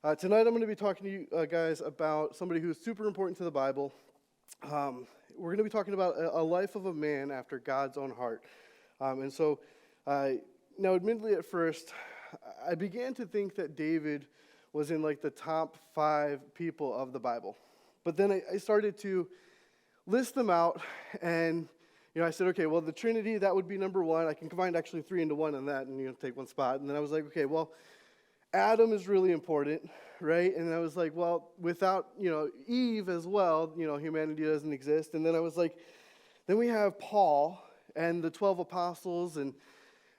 Tonight I'm going to be talking to you guys about somebody who's super important to the Bible. We're going to be talking about a life of a man after God's own heart. Now admittedly at first, I began to think that David was in like the top 5 people of the Bible. But then I started to list them out, and I said, okay, well, the Trinity, that would be number 1. I can combine actually 3 into 1 on that and take one spot. And then I was like, okay, well, Adam is really important, right? And I was like, well, without, Eve as well, humanity doesn't exist. And then I was like, then we have Paul and the 12 apostles, and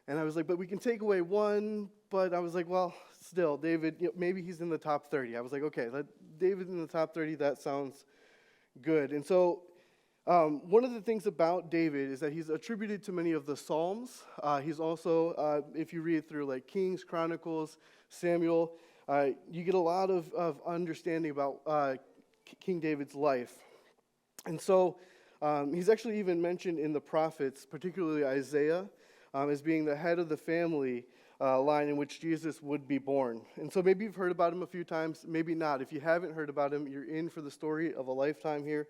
I was like, but we can take away one, but I was like, well, still, David, maybe he's in the top 30. I was like, okay, David in the top 30, that sounds good. And so one of the things about David is that he's attributed to many of the Psalms. He's also, if you read through like Kings, Chronicles, Samuel, you get a lot of understanding about King David's life. And so he's actually even mentioned in the prophets, particularly Isaiah, as being the head of the family line in which Jesus would be born. And so maybe you've heard about him a few times, maybe not. If you haven't heard about him, you're in for the story of a lifetime here.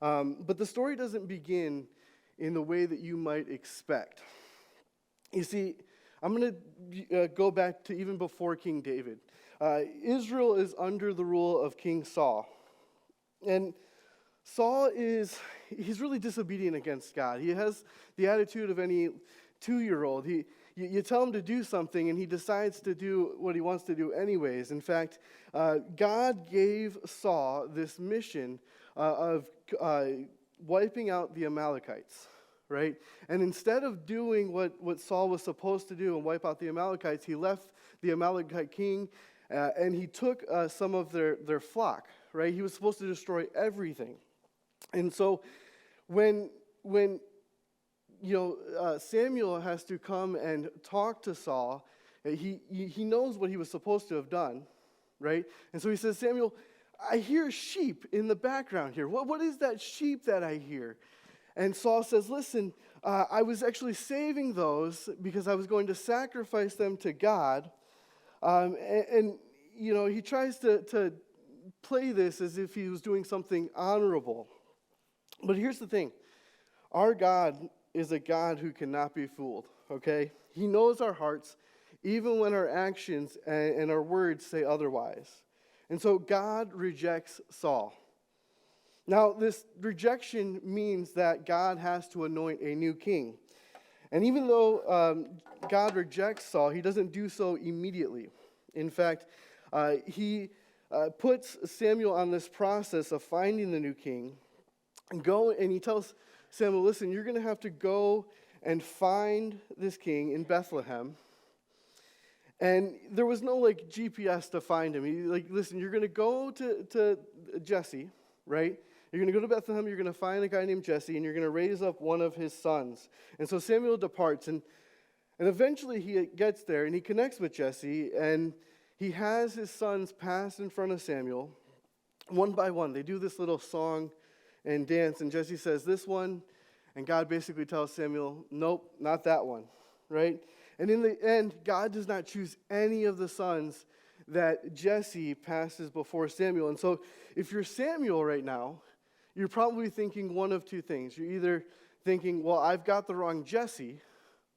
But the story doesn't begin in the way that you might expect. You see, I'm going to go back to even before King David. Israel is under the rule of King Saul. And Saul he's really disobedient against God. He has the attitude of any 2-year-old. You tell him to do something, and he decides to do what he wants to do anyways. In fact, God gave Saul this mission of wiping out the Amalekites, right? And instead of doing what Saul was supposed to do and wipe out the Amalekites, he left the Amalekite king, and he took some of their flock, right? He was supposed to destroy everything. And so when Samuel has to come and talk to Saul, he knows what he was supposed to have done, right? And so he says, Samuel, I hear sheep in the background here. What is that sheep that I hear? And Saul says, listen, I was actually saving those because I was going to sacrifice them to God. He tries to play this as if he was doing something honorable. But here's the thing. Our God is a God who cannot be fooled, okay? He knows our hearts, even when our actions and our words say otherwise. And so God rejects Saul. Now, this rejection means that God has to anoint a new king. And even though God rejects Saul, he doesn't do so immediately. In fact, he puts Samuel on this process of finding the new king. And he tells Samuel, listen, you're going to have to go and find this king in Bethlehem. And there was no GPS to find him. Listen, you're going to go to Jesse, right? You're going to go to Bethlehem, you're going to find a guy named Jesse, and you're going to raise up one of his sons. And so Samuel departs, and eventually he gets there, and he connects with Jesse, and he has his sons pass in front of Samuel, one by one. They do this little song and dance, and Jesse says, this one, and God basically tells Samuel, nope, not that one, right? And in the end, God does not choose any of the sons that Jesse passes before Samuel. And so if you're Samuel right now, you're probably thinking one of two things. You're either thinking, well, I've got the wrong Jesse,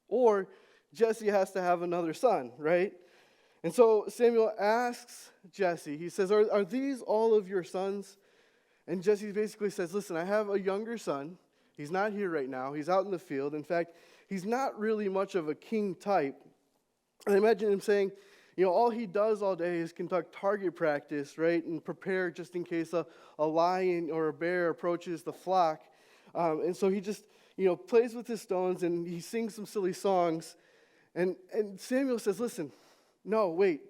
or Jesse has to have another son, right? And so Samuel asks Jesse, he says, are these all of your sons? And Jesse basically says, listen, I have a younger son. He's not here right now. He's out in the field. In fact, he's not really much of a king type. And I imagine him saying, all he does all day is conduct target practice, right, and prepare just in case a lion or a bear approaches the flock. And so he just, plays with his stones, and he sings some silly songs. And Samuel says, listen, no, wait,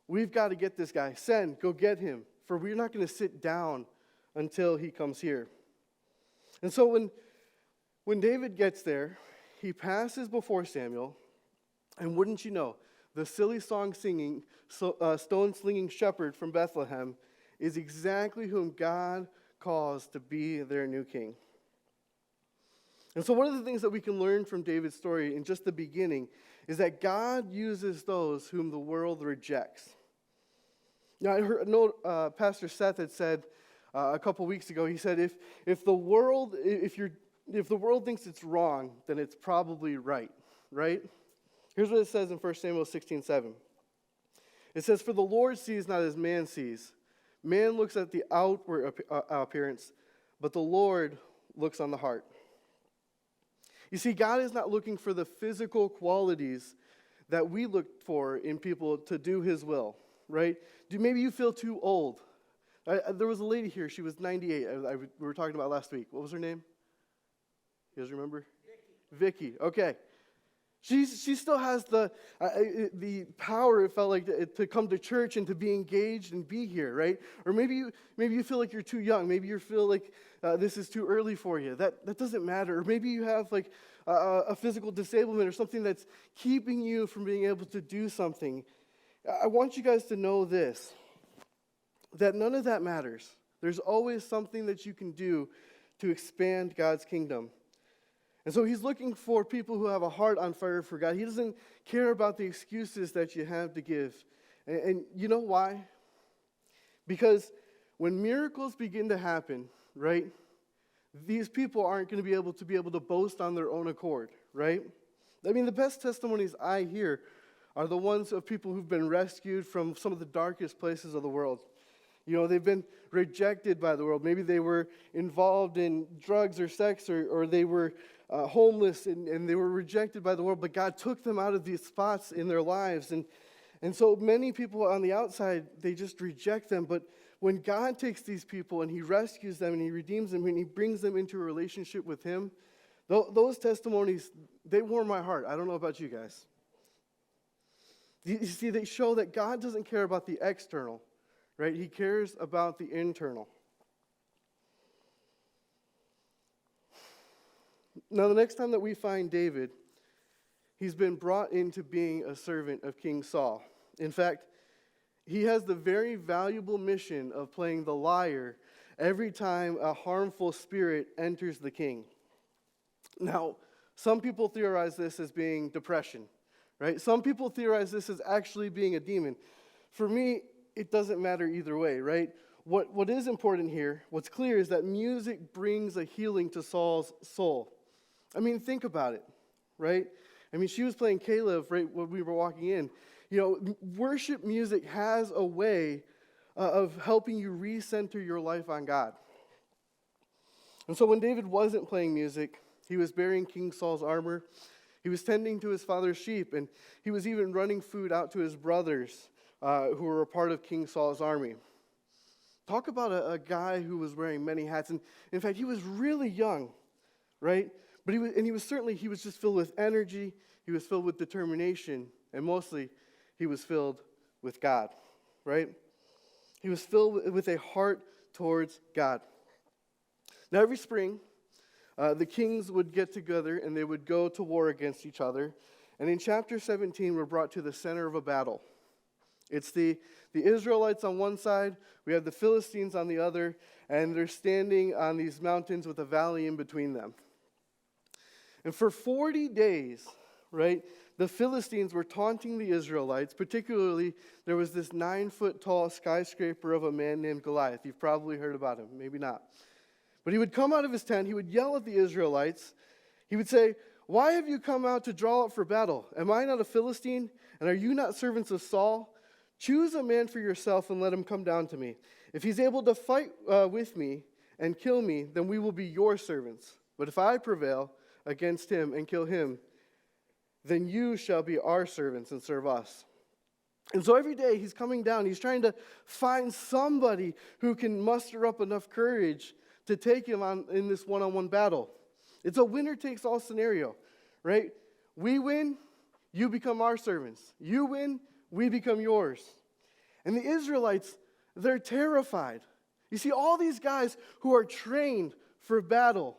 we've got to get this guy. Send, go get him, for we're not going to sit down until he comes here. And so when David gets there, he passes before Samuel, and wouldn't you know, the silly song singing, stone slinging shepherd from Bethlehem is exactly whom God calls to be their new king. And so one of the things that we can learn from David's story in just the beginning is that God uses those whom the world rejects. I know Pastor Seth had said a couple weeks ago, he said, if the world thinks it's wrong, then it's probably right, right? Here's what it says in 1 Samuel 16:7. It says, "For the Lord sees not as man sees. Man looks at the outward appearance, but the Lord looks on the heart." You see, God is not looking for the physical qualities that we look for in people to do His will, right? Maybe you feel too old. There was a lady here. She was 98. We were talking about last week. What was her name? You guys remember? Vicky. Okay. She still has the power, it felt like, to come to church and to be engaged and be here, right? Or maybe you feel like you're too young. Maybe you feel like this is too early for you. That doesn't matter. Or maybe you have like a physical disablement or something that's keeping you from being able to do something. I want you guys to know this, that none of that matters. There's always something that you can do to expand God's kingdom. And so He's looking for people who have a heart on fire for God. He doesn't care about the excuses that you have to give. And you know why? Because when miracles begin to happen, right, these people aren't going to be able to boast on their own accord, right? I mean, the best testimonies I hear are the ones of people who've been rescued from some of the darkest places of the world. You know, they've been rejected by the world. Maybe they were involved in drugs or sex, or they were homeless and they were rejected by the world, but God took them out of these spots in their lives. And so many people on the outside, they just reject them. But when God takes these people and He rescues them and He redeems them and He brings them into a relationship with Him, those testimonies, they warm my heart. I don't know about you guys. You see, they show that God doesn't care about the external, right? He cares about the internal. Now, the next time that we find David, he's been brought into being a servant of King Saul. In fact, he has the very valuable mission of playing the lyre every time a harmful spirit enters the king. Now, some people theorize this as being depression, right? Some people theorize this as actually being a demon. For me, it doesn't matter either way, right? What is important here, what's clear, is that music brings a healing to Saul's soul. I mean, think about it, right? I mean, she was playing Caleb right when we were walking in. You know, worship music has a way of helping you recenter your life on God. And so when David wasn't playing music, he was bearing King Saul's armor. He was tending to his father's sheep, and he was even running food out to his brothers who were a part of King Saul's army. Talk about a guy who was wearing many hats. And in fact, he was really young, right? But he was just filled with energy. He was filled with determination, and mostly he was filled with God, right? He was filled with a heart towards God. Now, every spring, the kings would get together and they would go to war against each other. And in chapter 17, we're brought to the center of a battle. It's the Israelites on one side, we have the Philistines on the other, and they're standing on these mountains with a valley in between them. And for 40 days, right, the Philistines were taunting the Israelites. Particularly, there was this 9-foot-tall skyscraper of a man named Goliath. You've probably heard about him, maybe not. But he would come out of his tent, he would yell at the Israelites. He would say, "Why have you come out to draw up for battle? Am I not a Philistine? And are you not servants of Saul? Choose a man for yourself and let him come down to me. If he's able to fight with me and kill me, then we will be your servants. But if I prevail against him and kill him, then you shall be our servants and serve us." And so every day he's coming down. He's trying to find somebody who can muster up enough courage to take him on in this one-on-one battle. It's a winner-takes-all scenario, right? We win, you become our servants. You win, we become yours. And the Israelites, they're terrified. You see, all these guys who are trained for battle,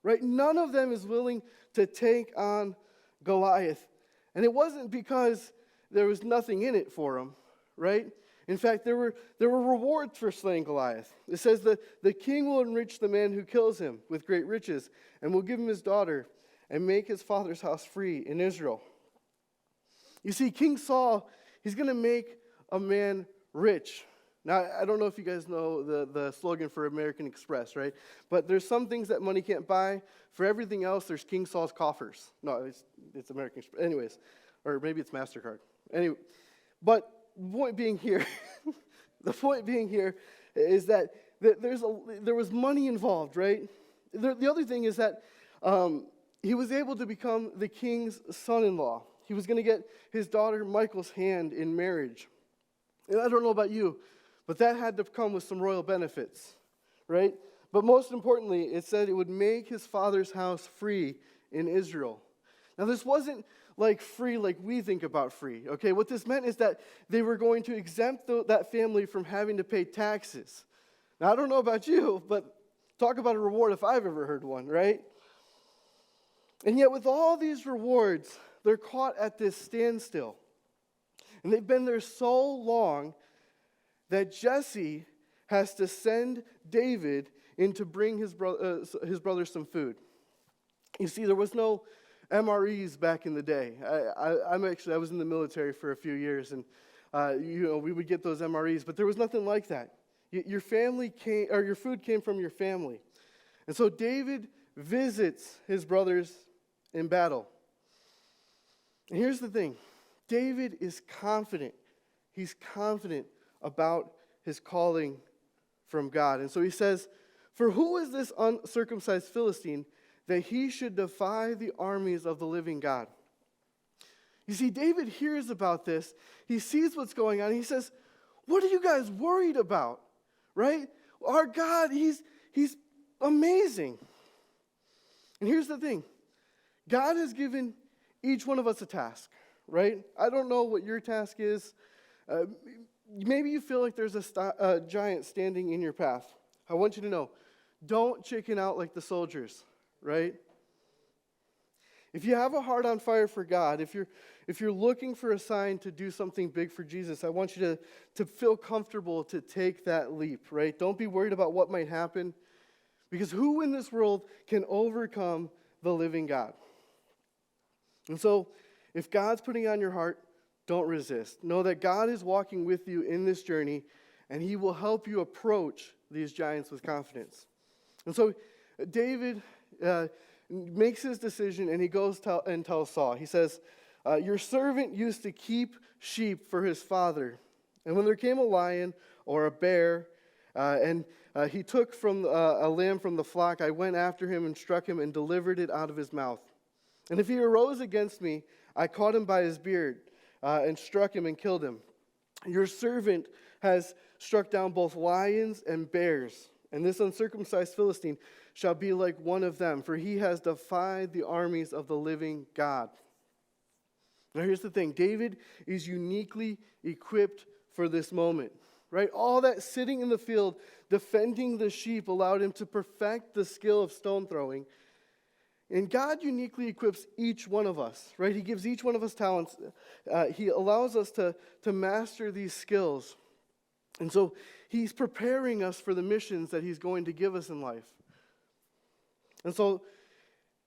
right? None of them is willing to take on Goliath. And it wasn't because there was nothing in it for them, right? In fact, there were rewards for slaying Goliath. It says that the king will enrich the man who kills him with great riches, and will give him his daughter, and make his father's house free in Israel. You see, King Saul, he's going to make a man rich, Now, I don't know if you guys know the slogan for American Express, right? But there's some things that money can't buy. For everything else, there's King Saul's coffers. No, it's American Express. Anyways, or maybe it's MasterCard. Anyway, but the point being here, the point being here is that there was money involved, right? The other thing is that he was able to become the king's son-in-law. He was going to get his daughter Michael's hand in marriage. And I don't know about you, but that had to come with some royal benefits, right? But most importantly, it said it would make his father's house free in Israel. Now, this wasn't like free like we think about free, okay? What this meant is that they were going to exempt that family from having to pay taxes. Now, I don't know about you, but talk about a reward if I've ever heard one, right? And yet with all these rewards, they're caught at this standstill. And they've been there so long that Jesse has to send David in to bring his brother some food. You see, there was no MREs back in the day. I was in the military for a few years, and we would get those MREs, but there was nothing like that. Your food came from your family. And so David visits his brothers in battle. And here's the thing. David is confident. He's confident about his calling from God. And so he says, "For who is this uncircumcised Philistine that he should defy the armies of the living God?" You see, David hears about this. He sees what's going on. He says, "What are you guys worried about?" Right? Our God, he's amazing. And here's the thing. God has given each one of us a task, right? I don't know what your task is. Maybe you feel like there's a giant standing in your path. I want you to know, don't chicken out like the soldiers, right? If you have a heart on fire for God, if you're looking for a sign to do something big for Jesus, I want you to feel comfortable to take that leap, right? Don't be worried about what might happen, because who in this world can overcome the living God? And so, if God's putting on your heart, don't resist. Know that God is walking with you in this journey, and he will help you approach these giants with confidence. And so David makes his decision, and he goes and tells Saul. He says, "Your servant used to keep sheep for his father. And when there came a lion or a bear, and he took from a lamb from the flock, I went after him and struck him and delivered it out of his mouth. And if he arose against me, I caught him by his beard and struck him and killed him. Your servant has struck down both lions and bears, and this uncircumcised Philistine shall be like one of them, for he has defied the armies of the living God." Now here's the thing. David is uniquely equipped for this moment, right? All that sitting in the field, defending the sheep, allowed him to perfect the skill of stone throwing. And God uniquely equips each one of us, right? He gives each one of us talents. He allows us to master these skills. And so he's preparing us for the missions that he's going to give us in life. And so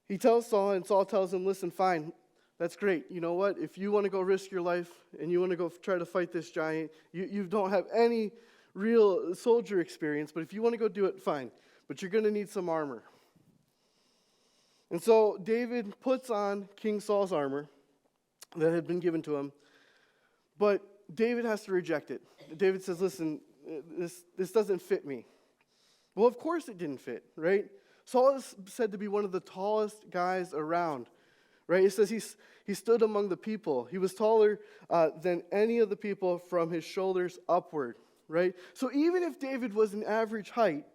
he tells Saul, and Saul tells him, "Listen, fine, that's great. You know what? If you want to go risk your life and you want to go try to fight this giant, you don't have any real soldier experience, but if you want to go do it, fine. But you're going to need some armor." And so David puts on King Saul's armor that had been given to him, but David has to reject it. David says, "Listen, this doesn't fit me." Well, of course it didn't fit, right? Saul is said to be one of the tallest guys around, right? It says he stood among the people. He was taller than any of the people from his shoulders upward, right? So even if David was an average height,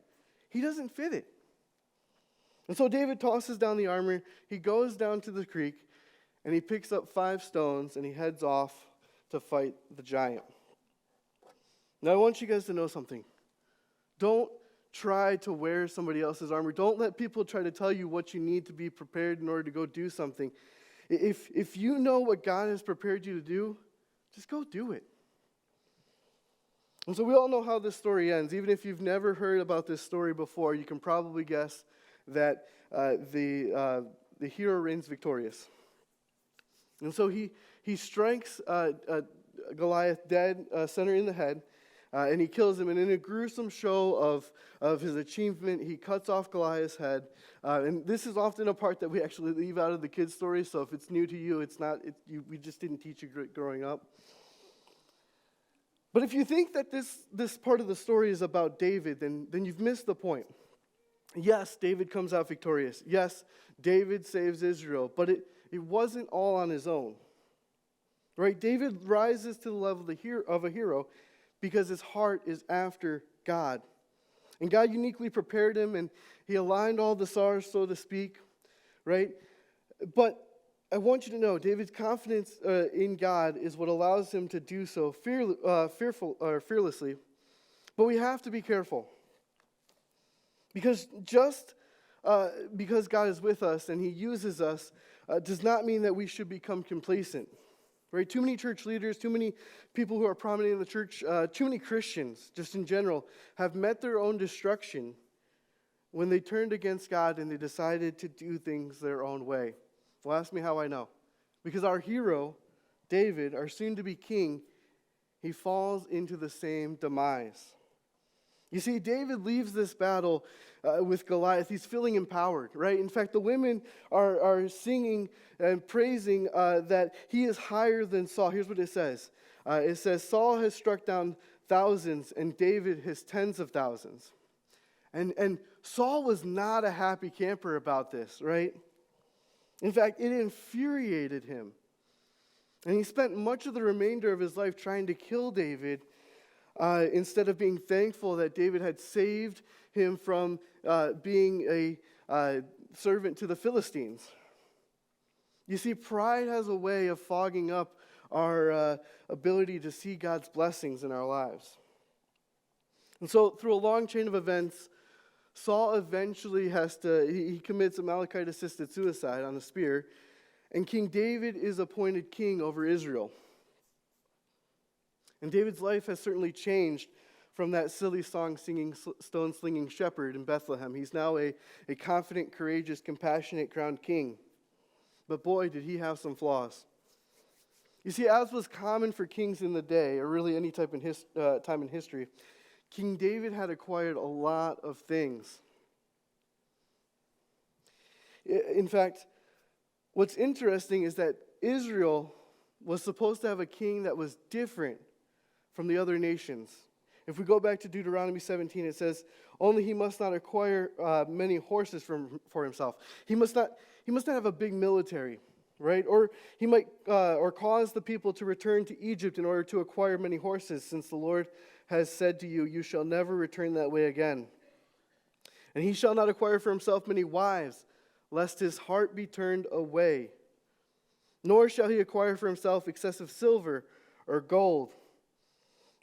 he doesn't fit it. And so David tosses down the armor, he goes down to the creek, and he picks up 5 stones, and he heads off to fight the giant. Now I want you guys to know something. Don't try to wear somebody else's armor. Don't let people try to tell you what you need to be prepared in order to go do something. If you know what God has prepared you to do, just go do it. And so we all know how this story ends. Even if you've never heard about this story before, you can probably guess that the hero reigns victorious. And so he strikes Goliath dead, center in the head. and he kills him. And in a gruesome show of his achievement, he cuts off Goliath's head. And this is often a part that we actually leave out of the kids' story. So if it's new to you, we just didn't teach you growing up. But if you think that this part of the story is about David, then you've missed the point. Yes, David comes out victorious. Yes, David saves Israel. But it wasn't all on his own. Right? David rises to the level of a hero because his heart is after God. And God uniquely prepared him, and he aligned all the stars, so to speak. Right? But I want you to know, David's confidence in God is what allows him to do so fearlessly. But we have to be careful. Because just because God is with us and he uses us does not mean that we should become complacent. Right? Too many church leaders, too many people who are prominent in the church, too many Christians, just in general, have met their own destruction when they turned against God and they decided to do things their own way. Well, ask me how I know. Because our hero, David, our soon-to-be king, he falls into the same demise. You see, David leaves this battle with Goliath. He's feeling empowered, right? In fact, the women are singing and praising that he is higher than Saul. Here's what it says. It says, Saul has struck down thousands and David his tens of thousands. And Saul was not a happy camper about this, right? In fact, it infuriated him. And he spent much of the remainder of his life trying to kill David instead of being thankful that David had saved him from being a servant to the Philistines. You see, pride has a way of fogging up our ability to see God's blessings in our lives. And so through a long chain of events, Saul eventually he commits Amalekite-assisted suicide on a spear, and King David is appointed king over Israel. And David's life has certainly changed from that silly song-singing, stone-slinging shepherd in Bethlehem. He's now a confident, courageous, compassionate, crowned king. But boy, did he have some flaws. You see, as was common for kings in the day, or really any time in history, King David had acquired a lot of things. In fact, what's interesting is that Israel was supposed to have a king that was different from the other nations. If we go back to Deuteronomy 17, it says, only he must not acquire many horses for himself. He must not have a big military, right? Or he might or cause the people to return to Egypt in order to acquire many horses, since the Lord has said to you, you shall never return that way again. And he shall not acquire for himself many wives, lest his heart be turned away. Nor shall he acquire for himself excessive silver or gold.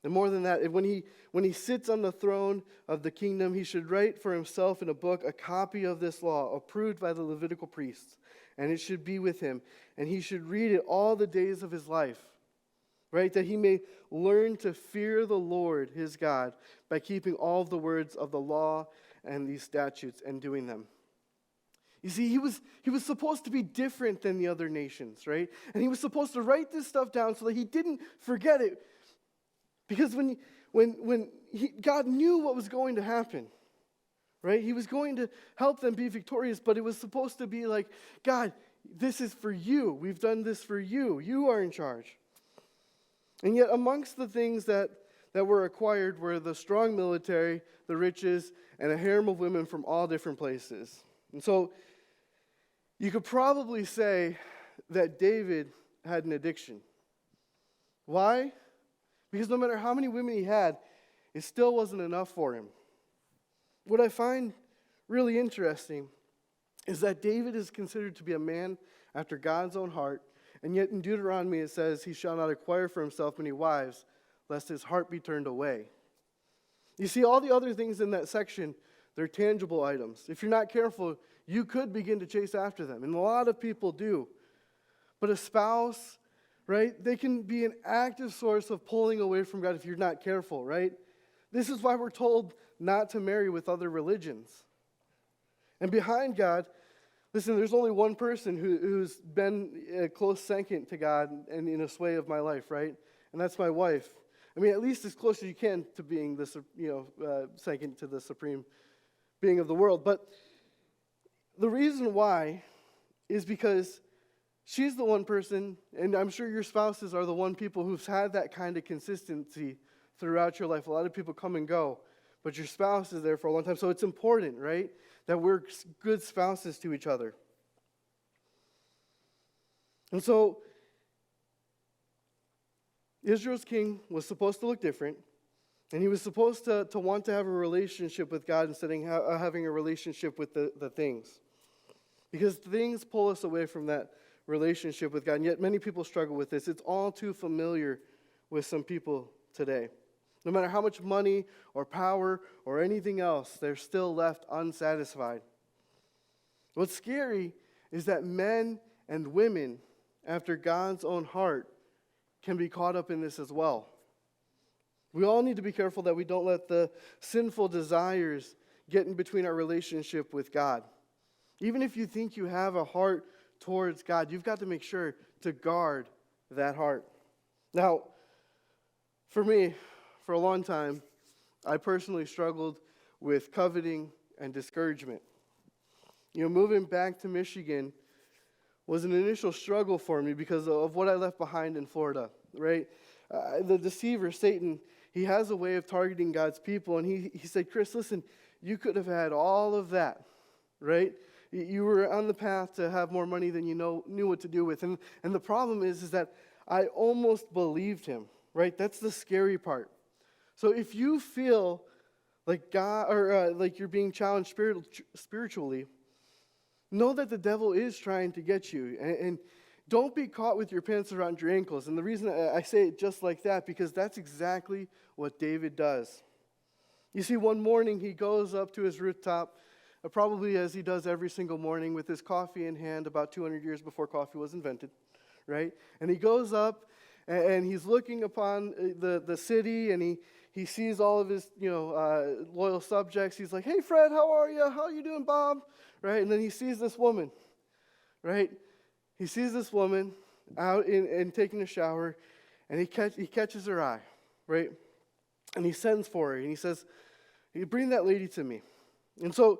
And more than that, when he sits on the throne of the kingdom, he should write for himself in a book a copy of this law, approved by the Levitical priests, and it should be with him. And he should read it all the days of his life, right? That he may learn to fear the Lord his God by keeping all of the words of the law and these statutes and doing them. You see, he was supposed to be different than the other nations, right? And he was supposed to write this stuff down so that he didn't forget it. Because God knew what was going to happen, right? He was going to help them be victorious, but it was supposed to be like, God, this is for you. We've done this for you. You are in charge. And yet amongst the things that were acquired were the strong military, the riches, and a harem of women from all different places. And so you could probably say that David had an addiction. Why? Because no matter how many women he had, it still wasn't enough for him. What I find really interesting is that David is considered to be a man after God's own heart, and yet in Deuteronomy it says, he shall not acquire for himself many wives, lest his heart be turned away. You see, all the other things in that section, they're tangible items. If you're not careful, you could begin to chase after them, and a lot of people do. But a spouse, right, they can be an active source of pulling away from God if you're not careful, right? This is why we're told not to marry with other religions. And behind God, listen, there's only one person who's been a close second to God and in a sway of my life, right? And that's my wife. I mean, at least as close as you can to being second to the supreme being of the world. But the reason why is because she's the one person, and I'm sure your spouses are the one people who've had that kind of consistency throughout your life. A lot of people come and go, but your spouse is there for a long time. So it's important, right, that we're good spouses to each other. And so Israel's king was supposed to look different, and he was supposed to want to have a relationship with God instead of having a relationship with the things. Because things pull us away from that relationship with God, and yet many people struggle with this. It's all too familiar with some people today. No matter how much money or power or anything else, they're still left unsatisfied. What's scary is that men and women after God's own heart can be caught up in this as well. We all need to be careful that we don't let the sinful desires get in between our relationship with God. Even if you think you have a heart towards God, you've got to make sure to guard that heart. Now, for me, for a long time, I personally struggled with coveting and discouragement. Moving back to Michigan was an initial struggle for me because of what I left behind in Florida, right? The deceiver, Satan, he has a way of targeting God's people, and he said, Chris, listen, you could have had all of that, right? You were on the path to have more money than you knew what to do with. And the problem is that I almost believed him, right? That's the scary part. So if you feel like God or like you're being challenged spiritually, know that the devil is trying to get you. And don't be caught with your pants around your ankles. And the reason I say it just like that, because that's exactly what David does. You see, one morning he goes up to his rooftop, probably as he does every single morning, with his coffee in hand about 200 years before coffee was invented, right? And he goes up and he's looking upon the city, and he sees all of his loyal subjects. He's like, hey, Fred, how are you? How are you doing, Bob? Right? And then he sees this woman, right? He sees this woman out and taking a shower, and he catches her eye, right? And he sends for her, and he says, bring that lady to me. And so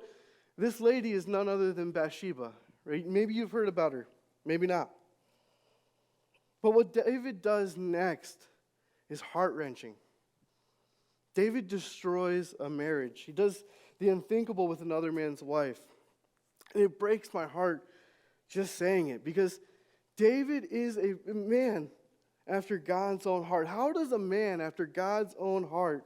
this lady is none other than Bathsheba, right? Maybe you've heard about her, maybe not. But what David does next is heart-wrenching. David destroys a marriage. He does the unthinkable with another man's wife. And it breaks my heart just saying it, because David is a man after God's own heart. How does a man after God's own heart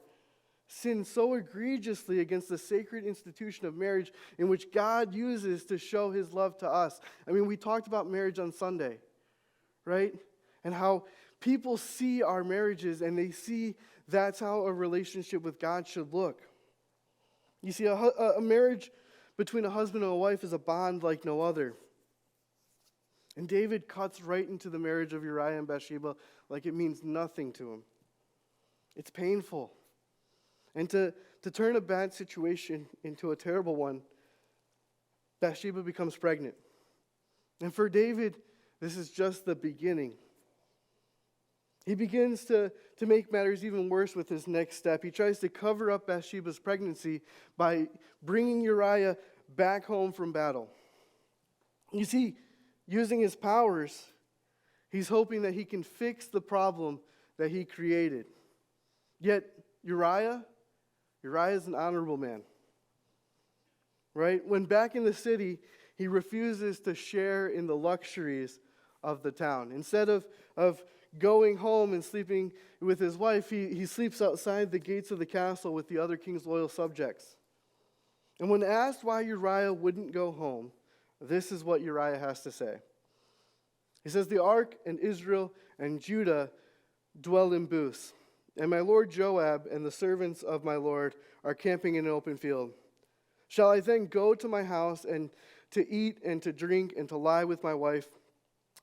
sin so egregiously against the sacred institution of marriage in which God uses to show his love to us? I mean, we talked about marriage on Sunday, right? And how people see our marriages and they see that's how a relationship with God should look. You see, a marriage between a husband and a wife is a bond like no other. And David cuts right into the marriage of Uriah and Bathsheba like it means nothing to him. It's painful. And to turn a bad situation into a terrible one, Bathsheba becomes pregnant. And for David, this is just the beginning. He begins to make matters even worse with his next step. He tries to cover up Bathsheba's pregnancy by bringing Uriah back home from battle. You see, using his powers, he's hoping that he can fix the problem that he created. Yet Uriah is an honorable man, right? When back in the city, he refuses to share in the luxuries of the town. Instead of going home and sleeping with his wife, he sleeps outside the gates of the castle with the other king's loyal subjects. And when asked why Uriah wouldn't go home, this is what Uriah has to say. He says, the ark and Israel and Judah dwell in booths, and my lord Joab and the servants of my lord are camping in an open field. Shall I then go to my house and to eat and to drink and to lie with my wife?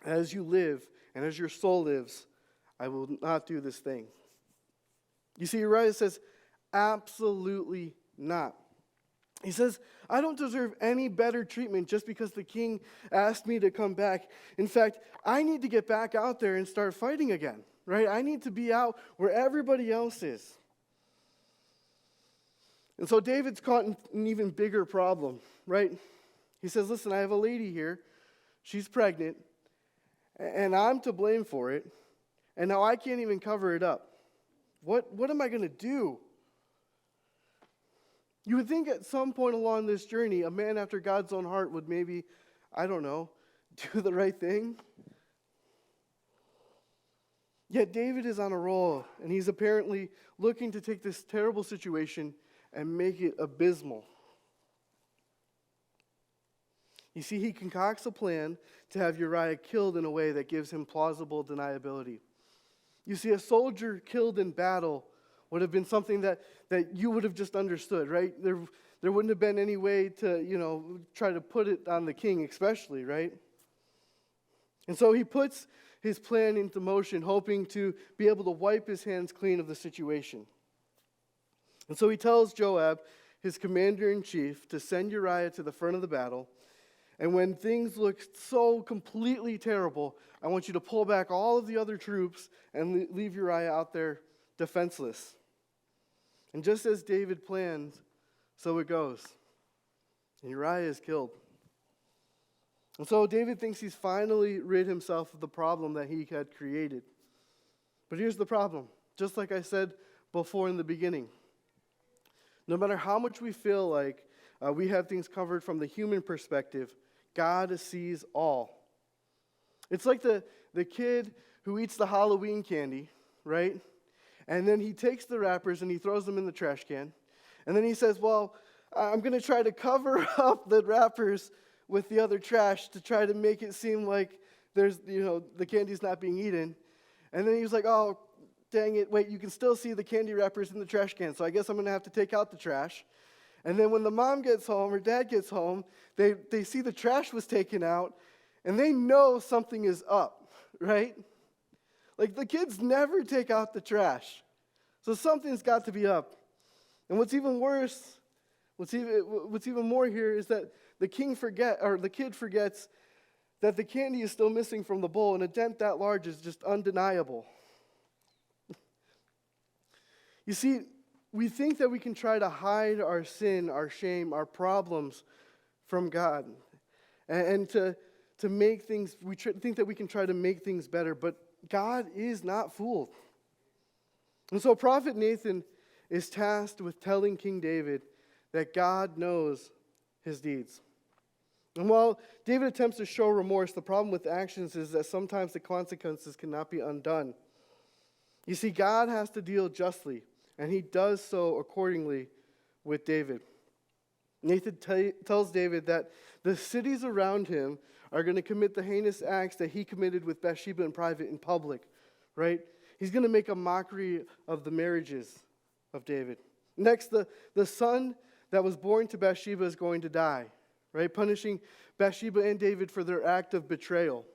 As you live and as your soul lives, I will not do this thing. You see, Uriah says, absolutely not. He says, I don't deserve any better treatment just because the king asked me to come back. In fact, I need to get back out there and start fighting again, right? I need to be out where everybody else is. And so David's caught in an even bigger problem, right? He says, listen, I have a lady here. She's pregnant, and I'm to blame for it. And now I can't even cover it up. What am I going to do? You would think at some point along this journey, a man after God's own heart would maybe, I don't know, do the right thing. Yet David is on a roll, and he's apparently looking to take this terrible situation and make it abysmal. You see, he concocts a plan to have Uriah killed in a way that gives him plausible deniability. You see, a soldier killed in battle would have been something that you would have just understood, right? There wouldn't have been any way to, try to put it on the king especially, right? And so he puts his plan into motion, hoping to be able to wipe his hands clean of the situation. And so he tells Joab, his commander-in-chief, to send Uriah to the front of the battle. And when things look so completely terrible, I want you to pull back all of the other troops and leave Uriah out there defenseless. And just as David planned, so it goes. And Uriah is killed. And so David thinks he's finally rid himself of the problem that he had created. But here's the problem. Just like I said before in the beginning, no matter how much we feel like we have things covered from the human perspective, God sees all. It's like the kid who eats the Halloween candy, right? And then he takes the wrappers and he throws them in the trash can. And then he says, well, I'm going to try to cover up the wrappers with the other trash to try to make it seem like there's, the candy's not being eaten. And then he was like, oh, dang it, wait, you can still see the candy wrappers in the trash can, so I guess I'm going to have to take out the trash. And then when the mom gets home or dad gets home, they see the trash was taken out, and they know something is up, right? Like, the kids never take out the trash. So something's got to be up. And what's even worse, what's even more here is that the kid forgets that the candy is still missing from the bowl, and a dent that large is just undeniable. You see, we think that we can try to hide our sin, our shame, our problems from God. And to make things, think that we can try to make things better, but God is not fooled. And so Prophet Nathan is tasked with telling King David that God knows his deeds. And while David attempts to show remorse, the problem with actions is that sometimes the consequences cannot be undone. You see, God has to deal justly, and he does so accordingly with David. Nathan tells David that the cities around him are going to commit the heinous acts that he committed with Bathsheba in private, in public, right? He's going to make a mockery of the marriages of David. Next, the son that was born to Bathsheba is going to die, right? Punishing Bathsheba and David for their act of betrayal.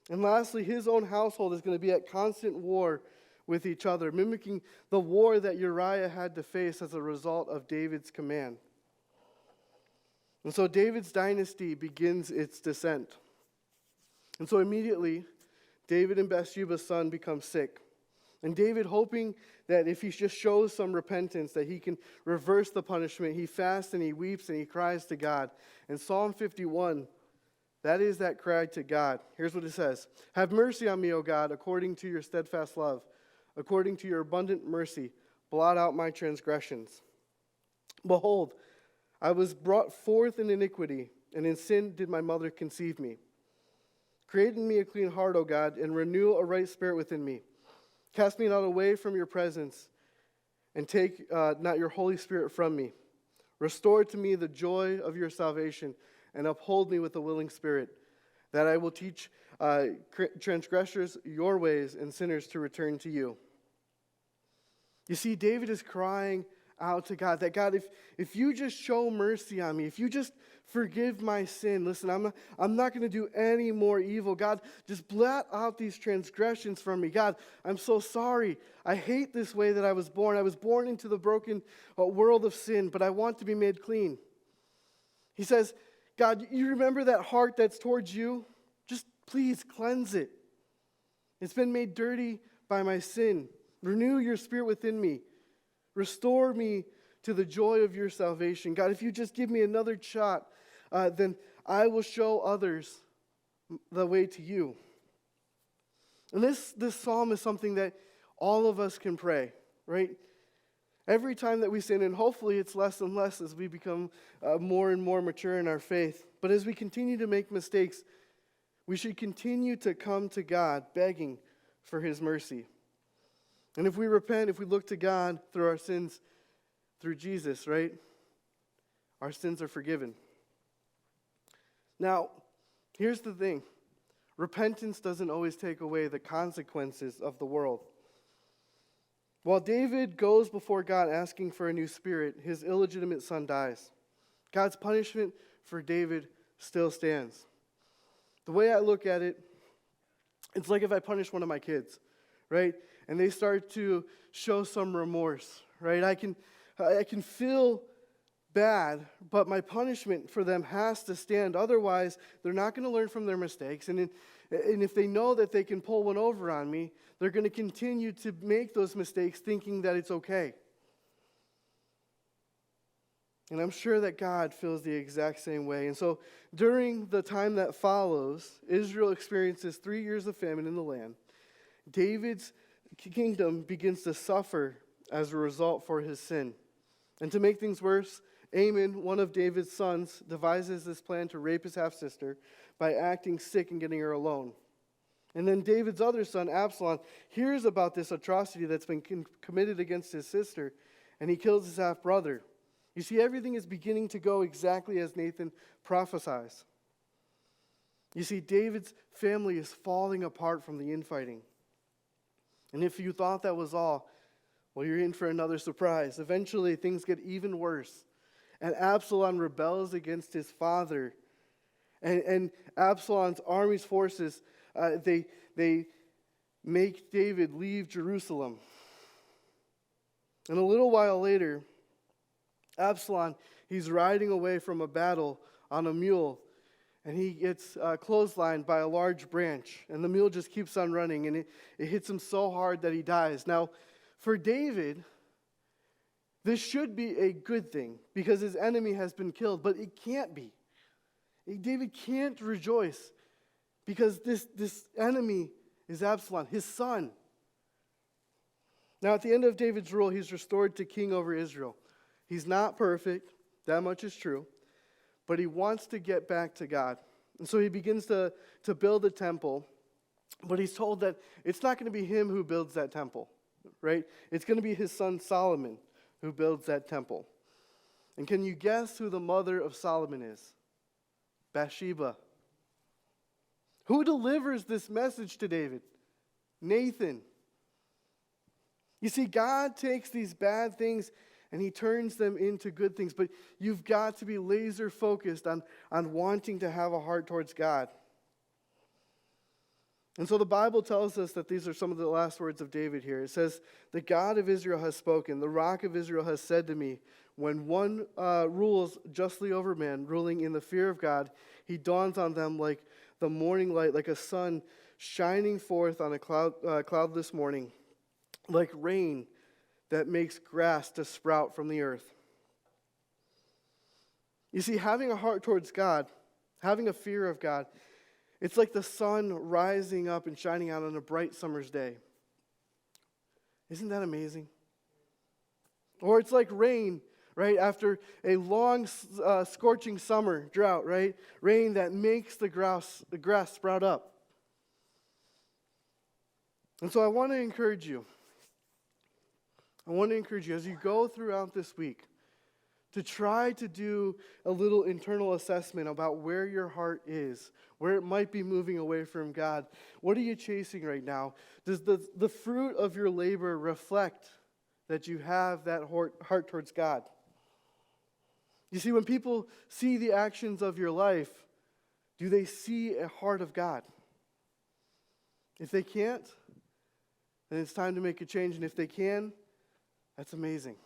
And lastly, his own household is going to be at constant war with each other, mimicking the war that Uriah had to face as a result of David's command. And so David's dynasty begins its descent. And so immediately, David and Bathsheba's son become sick. And David, hoping that if he just shows some repentance, that he can reverse the punishment, he fasts and he weeps and he cries to God. And Psalm 51, that is that cry to God. Here's what it says. Have mercy on me, O God, according to your steadfast love. According to your abundant mercy, blot out my transgressions. Behold, I was brought forth in iniquity, and in sin did my mother conceive me. Create in me a clean heart, O God, and renew a right spirit within me. Cast me not away from your presence, and take not your Holy Spirit from me. Restore to me the joy of your salvation, and uphold me with a willing spirit, that I will teach transgressors your ways, and sinners to return to you. You see, David is crying out to God, that God, if you just show mercy on me, if you just forgive my sin, listen, I'm not going to do any more evil. God, just blot out these transgressions from me. God, I'm so sorry. I hate this way that I was born. I was born into the broken world of sin, but I want to be made clean. He says, God, you remember that heart that's towards you? Just please cleanse it. It's been made dirty by my sin. Renew your spirit within me. Restore me to the joy of your salvation. God, if you just give me another shot, then I will show others the way to you. And this psalm is something that all of us can pray, right? Every time that we sin, and hopefully it's less and less as we become more and more mature in our faith. But as we continue to make mistakes, we should continue to come to God begging for his mercy. And if we repent, if we look to God through our sins, through Jesus, right? Our sins are forgiven. Now, here's the thing. Repentance doesn't always take away the consequences of the world. While David goes before God asking for a new spirit, his illegitimate son dies. God's punishment for David still stands. The way I look at it, it's like if I punish one of my kids, right? And they start to show some remorse, right? I can feel bad, but my punishment for them has to stand. Otherwise, they're not going to learn from their mistakes. And if they know that they can pull one over on me, they're going to continue to make those mistakes thinking that it's okay. And I'm sure that God feels the exact same way. And so during the time that follows, Israel experiences 3 years of famine in the land. David's kingdom begins to suffer as a result for his sin. And to make things worse, Amon, one of David's sons, devises this plan to rape his half-sister by acting sick and getting her alone. And then David's other son, Absalom, hears about this atrocity that's been committed against his sister, and he kills his half-brother. You see, everything is beginning to go exactly as Nathan prophesies. You see, David's family is falling apart from the infighting. And if you thought that was all, well, you're in for another surprise. Eventually, things get even worse. And Absalom rebels against his father. And Absalom's army's forces, they make David leave Jerusalem. And a little while later, Absalom, he's riding away from a battle on a mule, and he gets clotheslined by a large branch, and the mule just keeps on running, and it hits him so hard that he dies. Now, for David, this should be a good thing, because his enemy has been killed, but it can't be. David can't rejoice, because this enemy is Absalom, his son. Now, at the end of David's rule, he's restored to king over Israel. He's not perfect, that much is true, but he wants to get back to God. And so he begins to build a temple, but he's told that it's not going to be him who builds that temple, right? It's going to be his son Solomon who builds that temple. And can you guess who the mother of Solomon is? Bathsheba. Who delivers this message to David? Nathan. You see, God takes these bad things and he turns them into good things. But you've got to be laser focused on wanting to have a heart towards God. And so the Bible tells us that these are some of the last words of David here. It says, "The God of Israel has spoken. The rock of Israel has said to me, when one rules justly over men, ruling in the fear of God, he dawns on them like the morning light, like a sun shining forth on a cloudless morning, like rain that makes grass to sprout from the earth." You see, having a heart towards God, having a fear of God, it's like the sun rising up and shining out on a bright summer's day. Isn't that amazing? Or it's like rain, right? After a long, scorching summer drought, right? Rain that makes the grass sprout up. And so I want to encourage you as you go throughout this week to try to do a little internal assessment about where your heart is, where it might be moving away from God. What are you chasing right now? Does the fruit of your labor reflect that you have that heart towards God? You see, when people see the actions of your life, do they see a heart of God? If they can't, then it's time to make a change. And if they can, that's amazing.